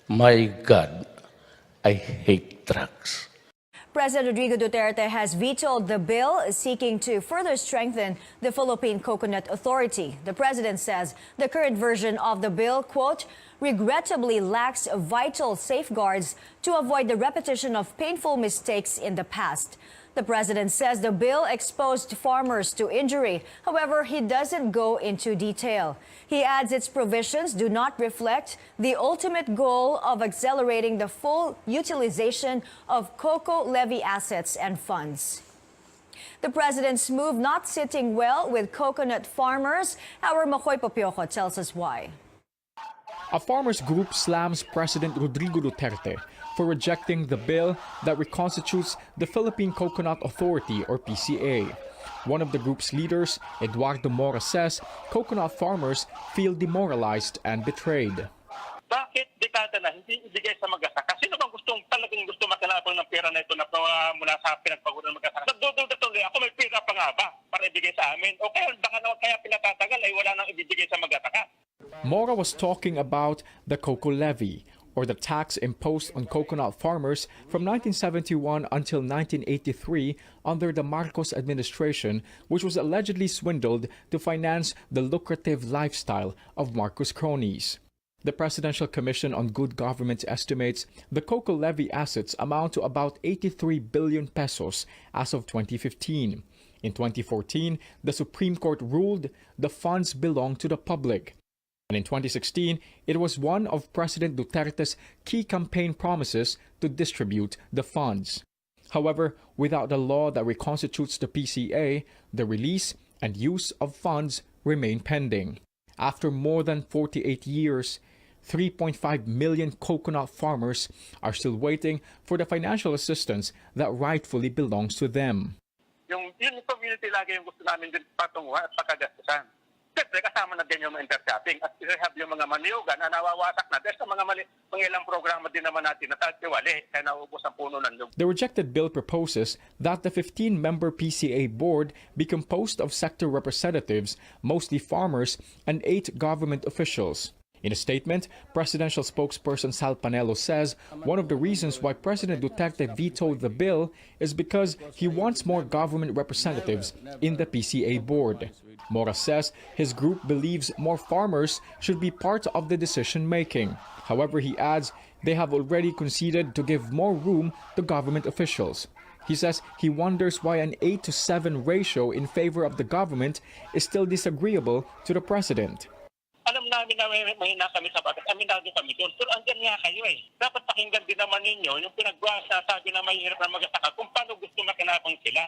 My God, I hate drugs. President Rodrigo Duterte has vetoed the bill seeking to further strengthen the Philippine Coconut Authority. The president says the current version of the bill, quote, regrettably lacks vital safeguards to avoid the repetition of painful mistakes in the past. The president says the bill exposed farmers to injury. However, he doesn't go into detail. He adds its provisions do not reflect the ultimate goal of accelerating the full utilization of cocoa levy assets and funds. The president's move not sitting well with coconut farmers. Our Makoy Popioco tells us why. A farmers group slams President Rodrigo Duterte for rejecting the bill that reconstitutes the Philippine Coconut Authority, or PCA. One of the group's leaders, Eduardo Mora, says coconut farmers feel demoralized and betrayed. Bakit dekada na hindi ibigay sa mag-asaka? Sino bang talagang gusto makalabang ng pera na ito na mula sa pinagpaguran ng mag-asaka? Nagdududa ako, may pera pa nga ba para ibigay sa amin? O kaya baka naman kaya pinatatagal ay wala nang ibibigay sa mag-asaka. Mora was talking about the cocoa levy, or the tax imposed on coconut farmers from 1971 until 1983 under the Marcos administration, which was allegedly swindled to finance the lucrative lifestyle of Marcos cronies. The Presidential Commission on Good Government estimates the cocoa levy assets amount to about 83 billion pesos as of 2015. In 2014, the Supreme Court ruled the funds belong to the public. And in 2016, it was one of President Duterte's key campaign promises to distribute the funds. However, without the law that reconstitutes the PCA, the release and use of funds remain pending. After more than 48 years, 3.5 million coconut farmers are still waiting for the financial assistance that rightfully belongs to them. Yung community lagi yung gusto namin din patunguhan at pagkagastusan. Siyempre, kasama na din yung inter-shopping at i-rehab yung mga maniugan na nawawasak na dahil sa mga ilang programa din naman natin na tatiwali kaya naubos ang puno ng loob. The rejected bill proposes that the 15-member PCA board be composed of sector representatives, mostly farmers, and 8 government officials. In a statement, presidential spokesperson Sal Panelo says one of the reasons why President Duterte vetoed the bill is because he wants more government representatives in the PCA board. Mora says his group believes more farmers should be part of the decision-making. However, he adds they have already conceded to give more room to government officials. He says he wonders why an 8-to-7 ratio in favor of the government is still disagreeable to the president. Alam namin na mahina kami sa batas, aminado kami doon. Pero andyan nga kayo eh. Dapat pakinggan din naman ninyo yung pinagbuhasa sabi na mahirap na mag-asaka kung paano gusto makinabang sila.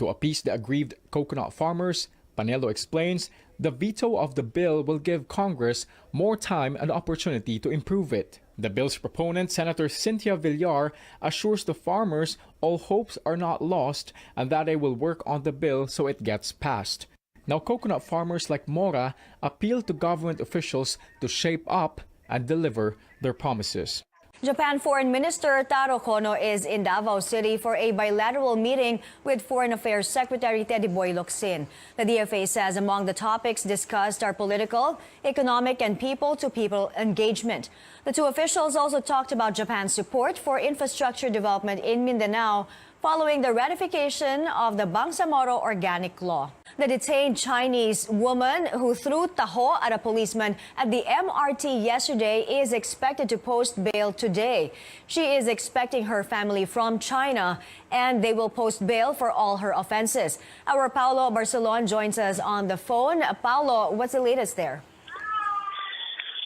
To appease the aggrieved coconut farmers, Panelo explains the veto of the bill will give Congress more time and opportunity to improve it. The bill's proponent, Senator Cynthia Villar, assures the farmers all hopes are not lost and that they will work on the bill so it gets passed. Now, coconut farmers like Mora appeal to government officials to shape up and deliver their promises. Japan Foreign Minister Taro Kono is in Davao City for a bilateral meeting with Foreign Affairs Secretary Teddy Boy Locsin. The DFA says among the topics discussed are political, economic, and people-to-people engagement. The two officials also talked about Japan's support for infrastructure development in Mindanao following the ratification of the Bangsamoro Organic Law. The detained Chinese woman who threw taho at a policeman at the MRT yesterday is expected to post bail today. She is expecting her family from China, and they will post bail for all her offenses. Our Paulo Barcelon joins us on the phone. Paulo, what's the latest there?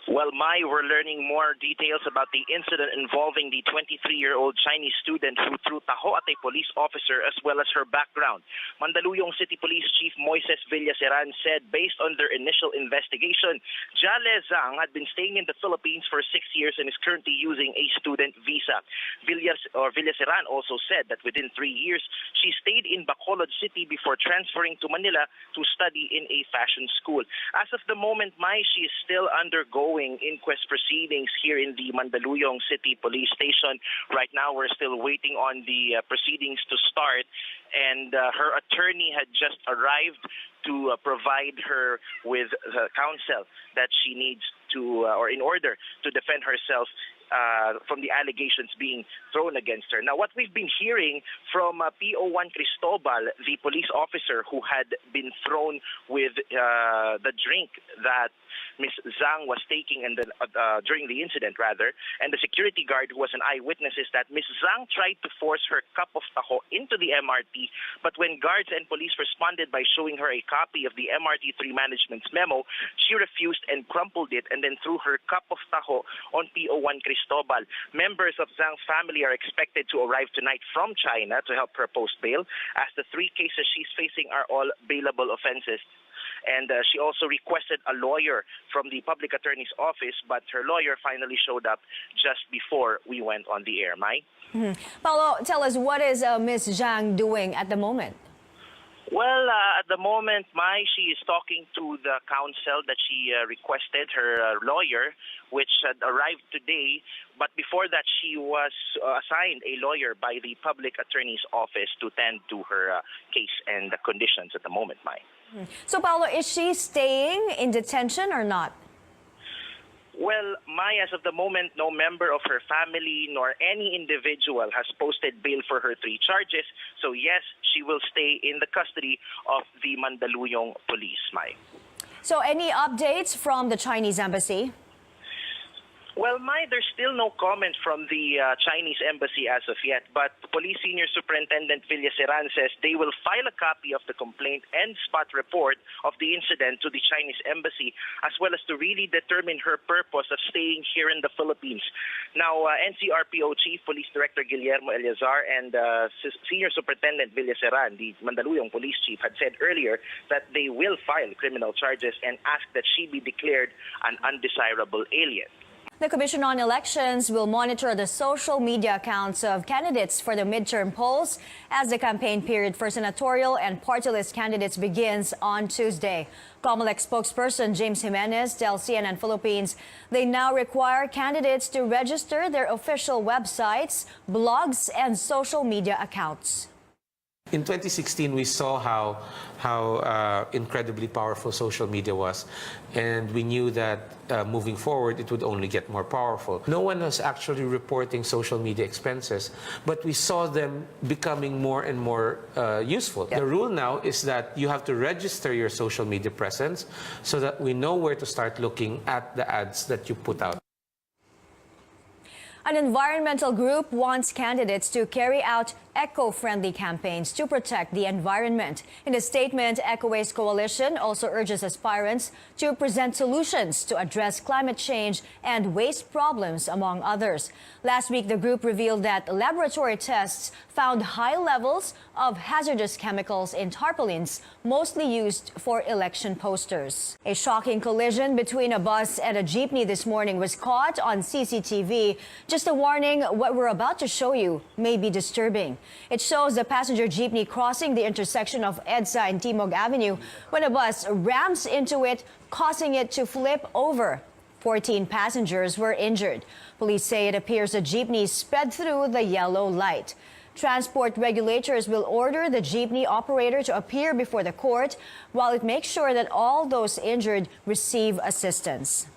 Well, Mai, we're learning more details about the incident involving the 23-year-old Chinese student who threw taho at a police officer, as well as her background. Mandaluyong City Police Chief Moises Villaseran said based on their initial investigation, Jale Zhang had been staying in the Philippines for 6 years and is currently using a student visa. Villaseran also said that within 3 years, she stayed in Bacolod City before transferring to Manila to study in a fashion school. As of the moment, Mai, she is still undergoing inquest proceedings here in the Mandaluyong City Police Station. Right now, we're still waiting on the proceedings to start. and her attorney had just arrived to provide her with the counsel that she needs to, or in order to defend herself from the allegations being thrown against her. Now, what we've been hearing from PO1 Cristobal, the police officer who had been thrown with the drink that Ms. Zhang was taking during the incident, and the security guard who was an eyewitness, is that Ms. Zhang tried to force her cup of taho into the MRT, but when guards and police responded by showing her a copy of the MRT3 management's memo, she refused and crumpled it and then threw her cup of taho on PO1 Cristobal. Members of Zhang's family are expected to arrive tonight from China to help her post bail, as the 3 cases she's facing are all bailable offenses. And she also requested a lawyer from the public attorney's office, but her lawyer finally showed up just before we went on the air. Mai? Paolo, tell us, what is Ms. Zhang doing at the moment? Well, at the moment, Mai, she is talking to the counsel that she requested, her lawyer, which had arrived today. But before that, she was assigned a lawyer by the public attorney's office to tend to her case and the conditions at the moment, Mai. So, Paolo, is she staying in detention or not? Well, Mai, as of the moment, no member of her family nor any individual has posted bail for her 3 charges. So, yes, she will stay in the custody of the Mandaluyong police, Mai. So, any updates from the Chinese embassy? Well, Mai, there's still no comment from the Chinese embassy as of yet, but Police Senior Superintendent Villaseran says they will file a copy of the complaint and spot report of the incident to the Chinese embassy, as well as to really determine her purpose of staying here in the Philippines. Now, NCRPO Chief Police Director Guillermo Eleazar and Senior Superintendent Villaseran, the Mandaluyong Police Chief, had said earlier that they will file criminal charges and ask that she be declared an undesirable alien. The Commission on Elections will monitor the social media accounts of candidates for the midterm polls as the campaign period for senatorial and party list candidates begins on Tuesday. COMELEC spokesperson James Jimenez tells CNN Philippines they now require candidates to register their official websites, blogs, and social media accounts. In 2016, we saw how incredibly powerful social media was, and we knew that moving forward, it would only get more powerful. No one was actually reporting social media expenses, but we saw them becoming more and more useful. The rule now is that you have to register your social media presence so that we know where to start looking at the ads that you put out. An environmental group wants candidates to carry out eco-friendly campaigns to protect the environment. In a statement, Eco Waste Coalition also urges aspirants to present solutions to address climate change and waste problems, among others. Last week, the group revealed that laboratory tests found high levels of hazardous chemicals in tarpaulins, mostly used for election posters. A shocking collision between a bus and a jeepney this morning was caught on CCTV. Just a warning, what we're about to show you may be disturbing. It shows the passenger jeepney crossing the intersection of EDSA and Timog Avenue when a bus rams into it, causing it to flip over. 14 passengers were injured. Police say it appears the jeepney sped through the yellow light. Transport regulators will order the jeepney operator to appear before the court while it makes sure that all those injured receive assistance.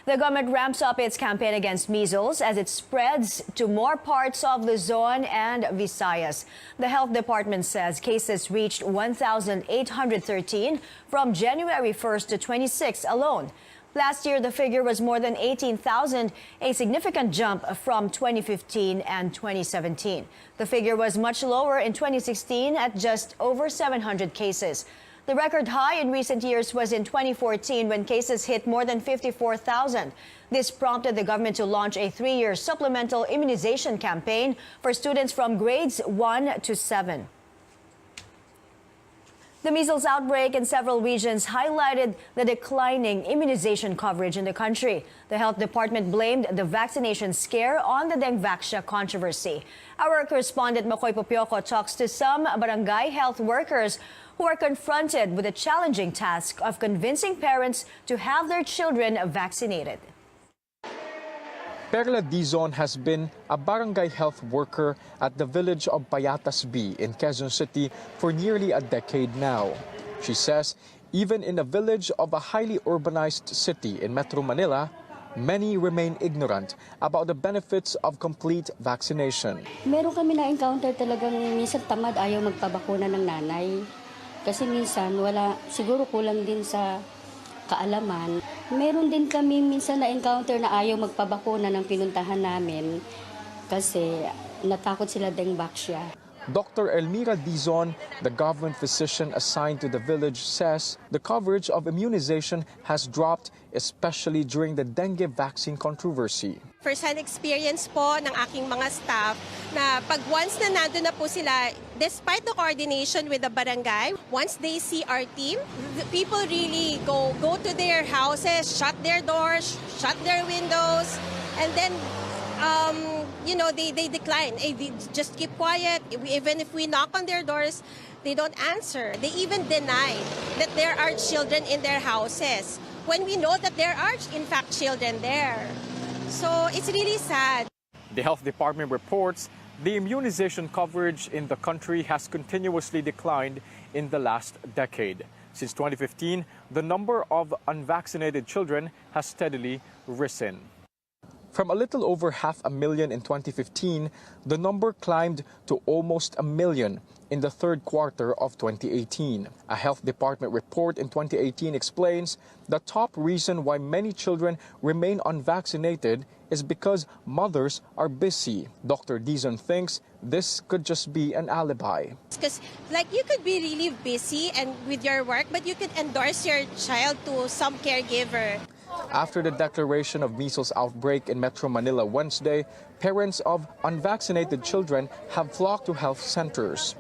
The government ramps up its campaign against measles as it spreads to more parts of Luzon and Visayas. The health department says cases reached 1,813 from January 1st to 26 alone. Last year, the figure was more than 18,000, a significant jump from 2015 and 2017. The figure was much lower in 2016 at just over 700 cases. The record high in recent years was in 2014 when cases hit more than 54,000. This prompted the government to launch a 3-year supplemental immunization campaign for students from grades 1 to 7. The measles outbreak in several regions highlighted the declining immunization coverage in the country. The health department blamed the vaccination scare on the Dengvaxia controversy. Our correspondent Makoy Popioco talks to some barangay health workers who are confronted with the challenging task of convincing parents to have their children vaccinated. Perla Dizon has been a barangay health worker at the village of Payatas B in Quezon City for nearly a decade now. She says even in a village of a highly urbanized city in Metro Manila, many remain ignorant about the benefits of complete vaccination. Meron kami na-encounter talagang minsan tamad, ayaw magpabakuna ng nanay. Kasi minsan siguro kulang din sa kaalaman. Meron din kami minsan na-encounter na ayaw magpabakuna ng pinuntahan namin kasi natakot sila dengue. Dr. Elmira Dizon, the government physician assigned to the village, says the coverage of immunization has dropped, especially during the dengue vaccine controversy. First-hand experience po ng aking mga staff na pag once na nandun na po sila, despite the coordination with the barangay, once they see our team, the people really go to their houses, shut their doors, shut their windows, and then they decline. They just keep quiet. Even if we knock on their doors, they don't answer. They even deny that there are children in their houses when we know that there are, in fact, children there. So it's really sad. The health department reports the immunization coverage in the country has continuously declined in the last decade. Since 2015, the number of unvaccinated children has steadily risen. From a little over 500,000 in 2015, the number climbed to almost 1 million in the third quarter of 2018. A health department report in 2018 explains the top reason why many children remain unvaccinated is because mothers are busy. Dr. Dizon thinks this could just be an alibi. Because you could be really busy and with your work, but you could endorse your child to some caregiver. After the declaration of measles outbreak in Metro Manila Wednesday, parents of unvaccinated children have flocked to health centers.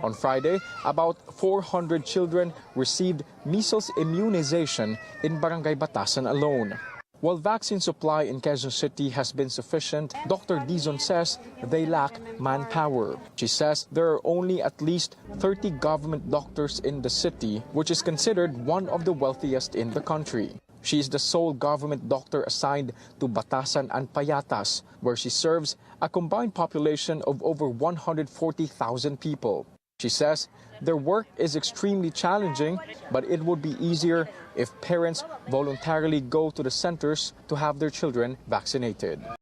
On Friday, about 400 children received measles immunization in Barangay Batasan alone. While vaccine supply in Quezon City has been sufficient, Dr. Dizon says they lack manpower. She says there are only at least 30 government doctors in the city, which is considered one of the wealthiest in the country. She is the sole government doctor assigned to Batasan and Payatas, where she serves a combined population of over 140,000 people. She says their work is extremely challenging, but it would be easier if parents voluntarily go to the centers to have their children vaccinated.